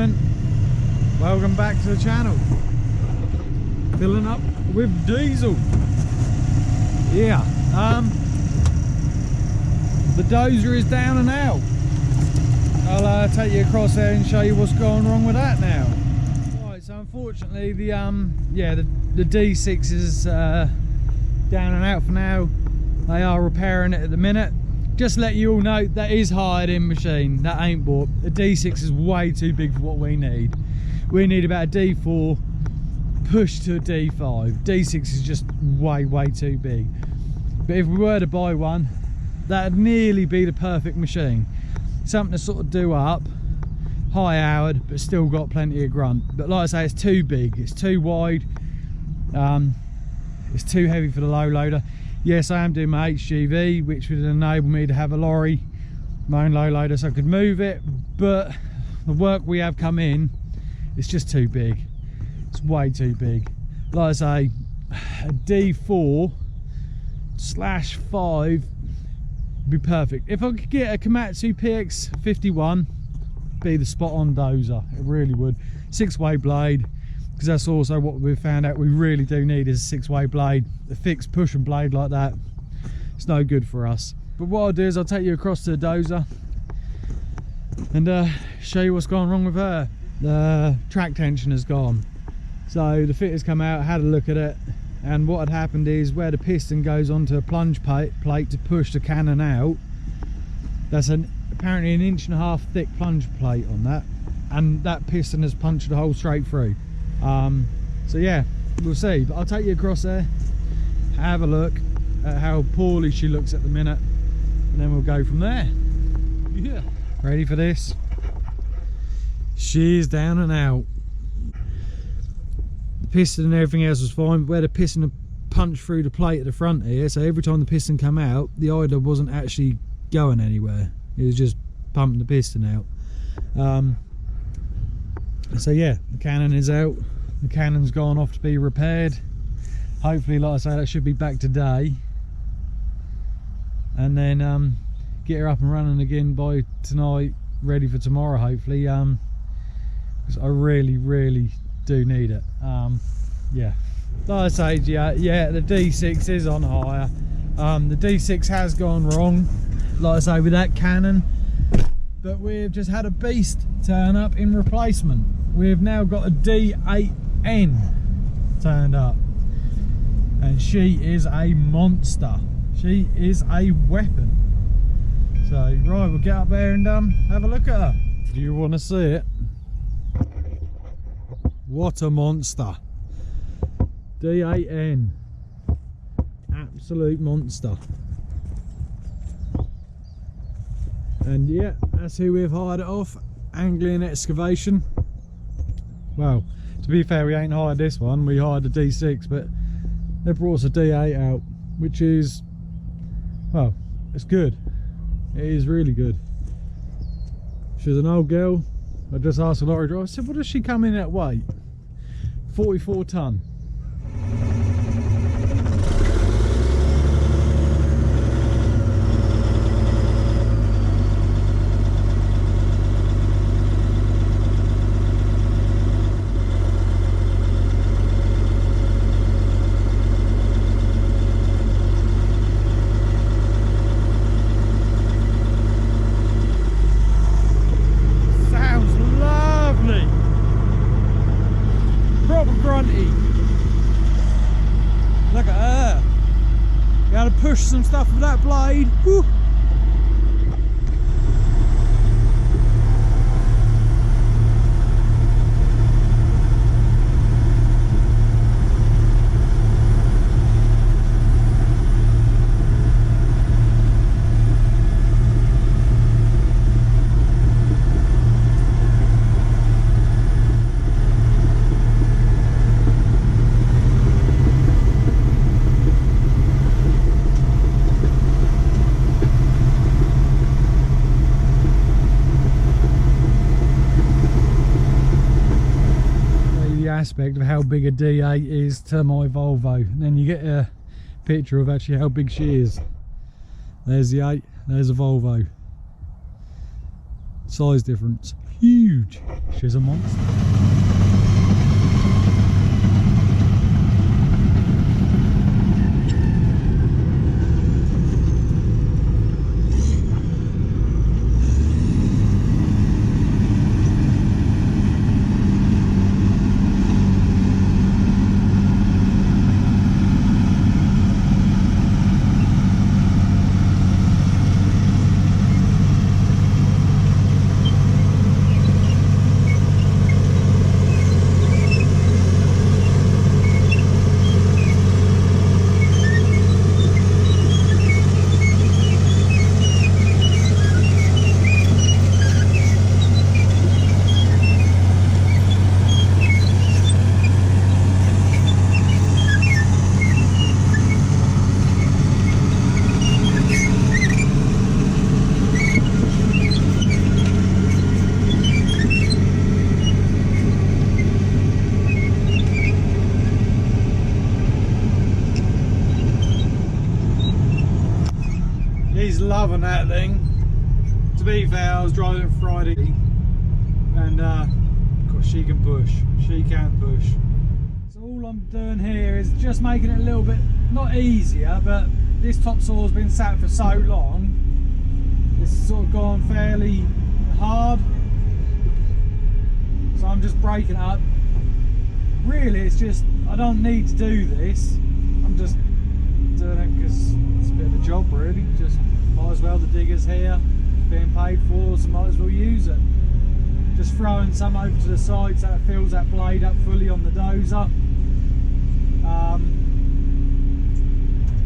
morning, welcome back to the channel. Filling up with diesel. Yeah, the dozer is down and out. I'll take you across there and show you what's going wrong with that now. Right, so unfortunately the D6 is down and out for now. They are repairing it at the minute. Just to let you all know, that is hired in machine, that ain't bought. The D6 is way too big for what we need. We need about a D4 pushed to a D5. D6 is just way too big. But if we were to buy one, that'd nearly be the perfect machine. Something to sort of do up, high hourred, but still got plenty of grunt. But like I say, it's too big, it's too wide, it's too heavy for the low loader. Yes, I am doing my HGV, which would enable me to have a lorry, my own low loader, so I could move it, but the work we have come in, it's just too big. It's way too big. Like I say, a D4/5 would be perfect. If I could get a Komatsu PX51, be the spot on dozer, it really would. 6-way blade, because that's also what we've found out we really do need is a 6-way blade. A fixed pushing blade like that, it's no good for us. But what I'll do is I'll take you across to the dozer and show you what's gone wrong with her. The track tension has gone. So the fitter's come out, had a look at it, and what had happened is where the piston goes onto a plunge plate to push the cannon out, that's apparently an 1.5 inch thick plunge plate on that, and that piston has punched the hole straight through. So yeah, we'll see, but I'll take you across there, have a look at how poorly she looks at the minute, and then we'll go from there. Yeah, ready for this? She's down and out. The piston and everything else was fine, but where the piston had punched through the plate at the front here, so every time the piston come out, the idler wasn't actually going anywhere, it was just pumping the piston out. So yeah, the cannon is out, the cannon's gone off to be repaired. Hopefully, like I say, that should be back today, and then get her up and running again by tonight, ready for tomorrow hopefully, because I really do need it. Yeah, like I say, yeah, the D6 is on hire. The D6 has gone wrong, like I say, with that cannon, but we've just had a beast turn up in replacement. We've now got a D8N turned up, and she is a monster. She is a weapon. So right, we'll get up there and have a look at her. Do you want to see it? What a monster. D8N, absolute monster. And yeah, that's who we've hired it off, Anglian Excavation. Well, to be fair, we ain't hired this one, we hired the D6, but they brought us a D8 out, which is, well, it's good. It is really good. She's an old girl. I just asked the lorry driver, I said, what does she come in at weight? 44 tonne. Look at her. You gotta push some stuff with that blade. Woo. Aspect of how big a D8 is to my Volvo, and then you get a picture of actually how big she is. There's the 8, there's a Volvo. Size difference, huge, She's a monster. He's loving that thing. To be fair, I was driving it Friday, and of course she can push. She can push. So all I'm doing here is just making it a little bit, not easier, but this topsoil's been sat for so long, it's sort of gone fairly hard. So I'm just breaking it up. Really, it's just, I don't need to do this. I'm just doing it because it's a bit of a job, really. Just might as well, the digger's here, being paid for, so might as well use it. Just throwing some over to the side so it fills that blade up fully on the dozer.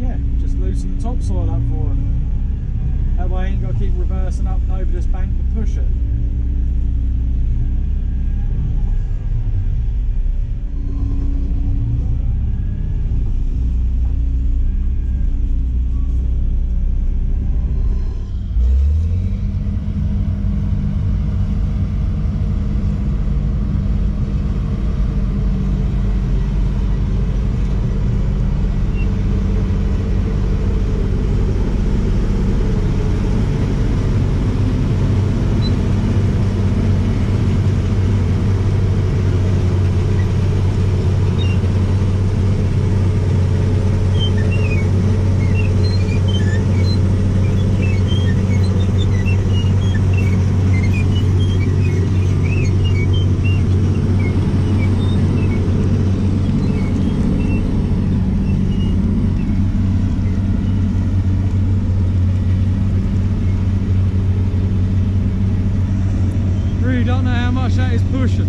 Yeah, just loosen the topsoil up for it. That way I ain't got to keep reversing up and over this bank to push it. Don't know how much that is pushing.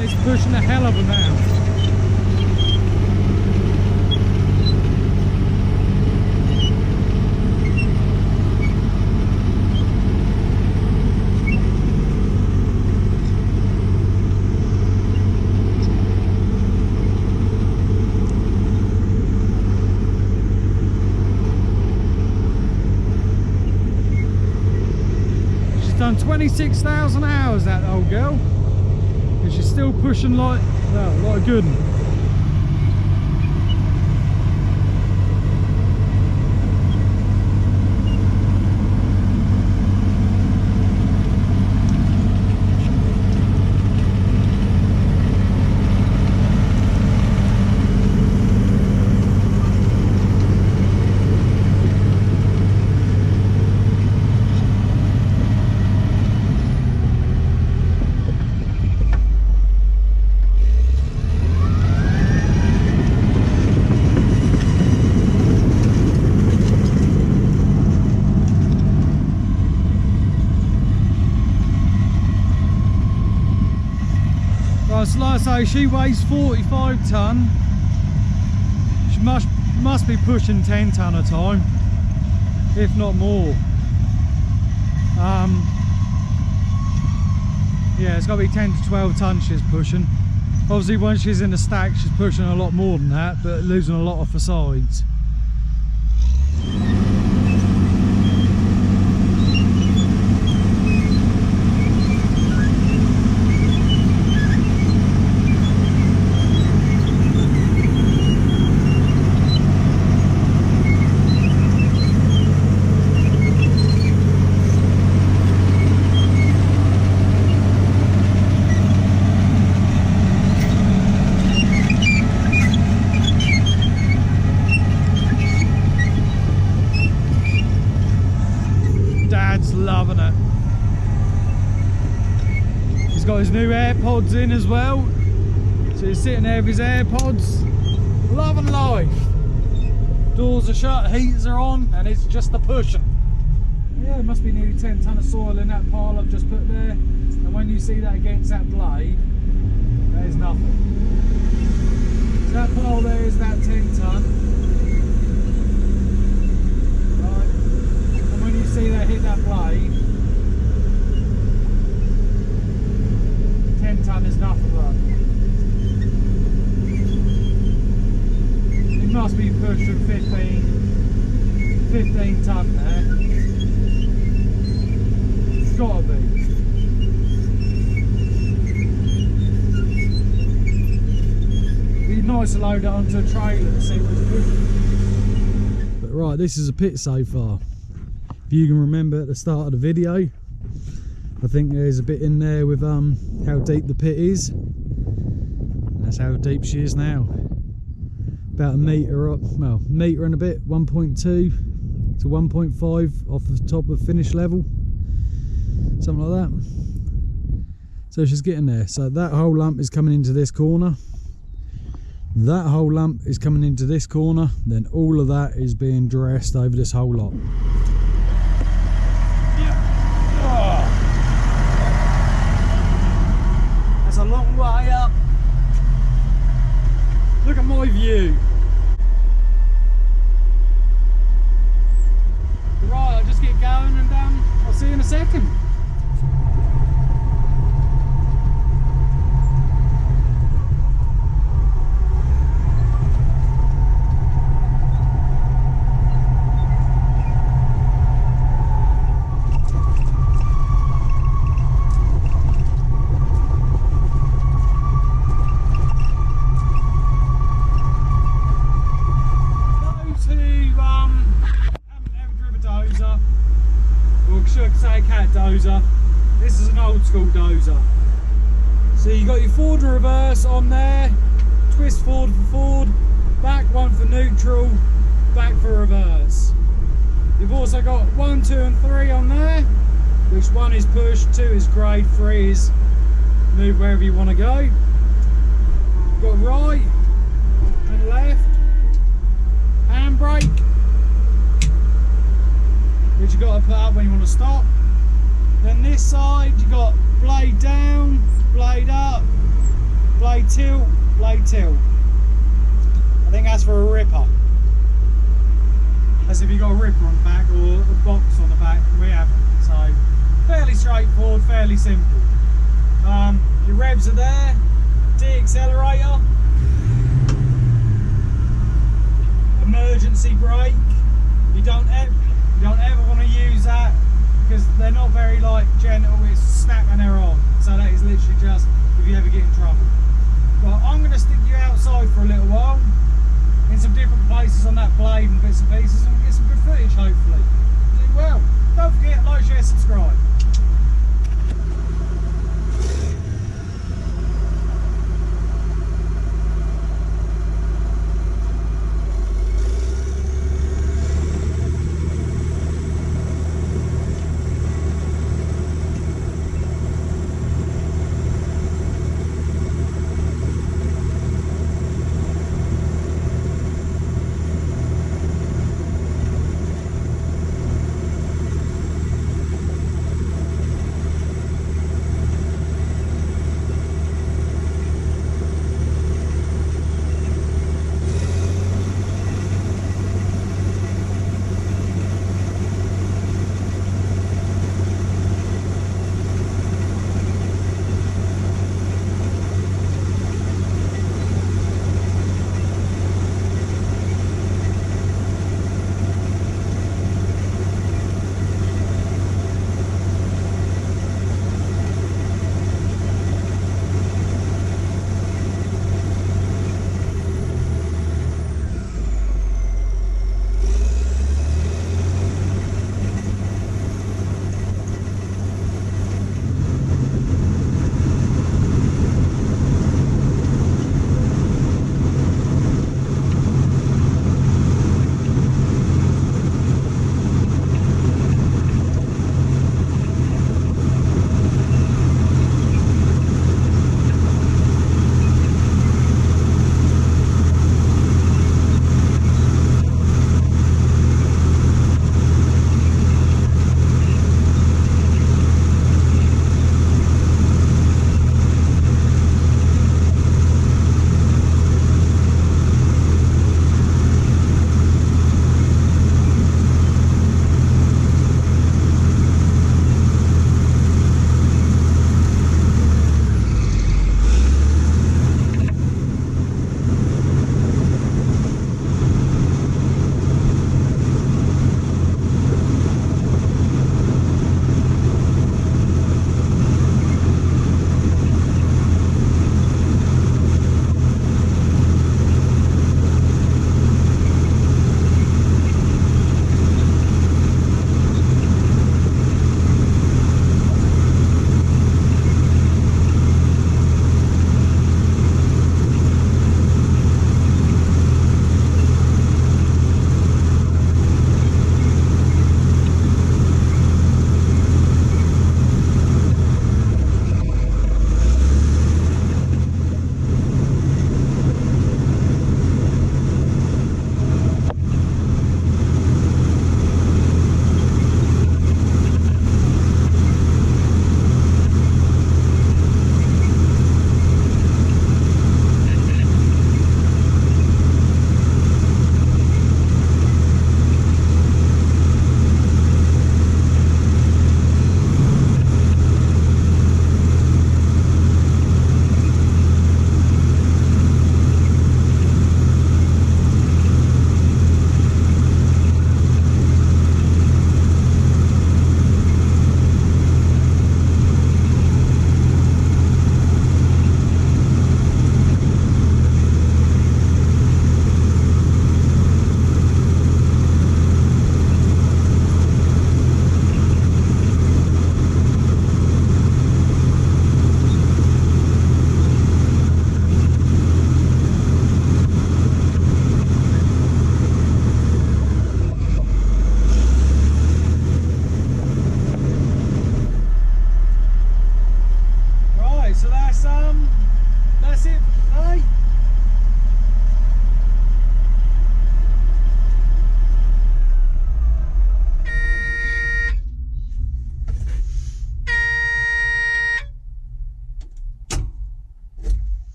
It's pushing a hell of a amount. Done 26,000 hours, that old girl, and she's still pushing like, well, like a good one. So like I say, she weighs 45 tonne. She must be pushing 10 tonne a time, if not more. Yeah, it's got to be 10 to 12 tonne she's pushing. Obviously when she's in the stack she's pushing a lot more than that, but losing a lot off the sides. Loving it. He's got his new AirPods in as well, so he's sitting there with his AirPods, loving life. Doors are shut, heaters are on, and it's just the pushing. Yeah, it must be nearly 10 tonne of soil in that pile I've just put there, and when you see that against that blade, there's nothing. So that pile there is about 10 tonne. You see that hit that blade, 10 tonne is nothing, look. It must be pushing 15 tonne there. It's gotta be. It'd be nice to load it onto a trailer to see what's pushing. But right, this is a pit so far. If you can remember at the start of the video, I think there's a bit in there with how deep the pit is. And that's how deep she is now. About a metre up, well, metre and a bit, 1.2 to 1.5 off the top of finish level. Something like that. So she's getting there. So that whole lump is coming into this corner. That whole lump is coming into this corner. Then all of that is being dressed over this whole lot. A long way up. Look at my view. Right, I'll just get going and I'll see you in a second. Cat Dozer. This is an old school dozer. So you got your forward and reverse on there, twist forward for forward, back one for neutral, back for reverse. You've also got 1, 2 and 3 on there, which 1 is push, 2 is grade, 3 is move wherever you want to go. You've got right and left, handbrake, which you got to put up when you want to stop. Then this side you got blade down, blade up, blade tilt, blade tilt. I think that's for a ripper. As if you got a ripper on the back or a box on the back. We haven't. So fairly straightforward, fairly simple. Your revs are there, de-accelerator, emergency brake. You don't ever want to use that because they're not very gentle. It's snap and they're on. So that is literally just if you ever get in trouble. Well, I'm going to stick you outside for a little while in some different places on that blade and bits and pieces, and we'll get some good footage hopefully. Do well. Don't forget, like, share, subscribe.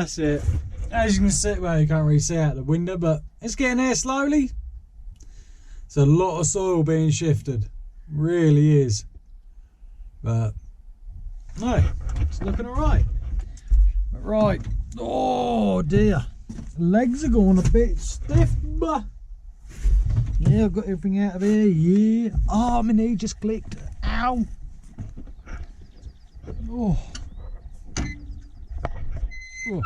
That's it. As you can see, well, you can't really see out the window, but it's getting there slowly. It's a lot of soil being shifted, really is. But no, it's looking alright. Right, oh dear, legs are going a bit stiff, but yeah, I've got everything out of here. Yeah, oh, my knee just clicked. Ow. Oh. Oh.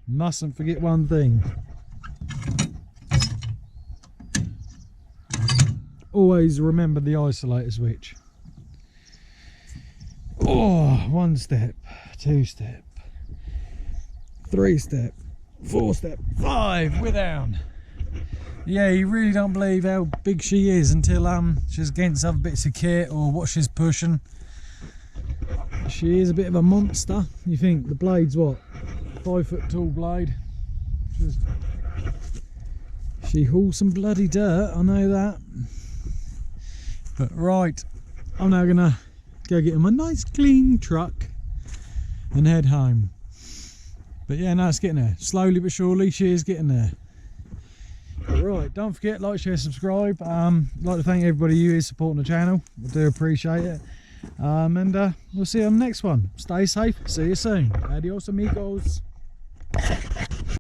Mustn't forget one thing. Always remember the isolator switch. Oh, 1 step, 2 step, 3 step, 4 step, 5, we're down. Yeah, you really don't believe how big she is until she's against other bits of kit or what she's pushing. She is a bit of a monster. You think the blade's what? 5 foot tall blade. She hauls some bloody dirt, I know that. But right, I'm now gonna go get in my nice clean truck and head home. But yeah, no, it's getting there. Slowly but surely, she is getting there. But right, don't forget, like, share, subscribe. I'd like to thank everybody who is supporting the channel. I do appreciate it. And we'll see you on the next one. Stay safe. See you soon. Adios, amigos.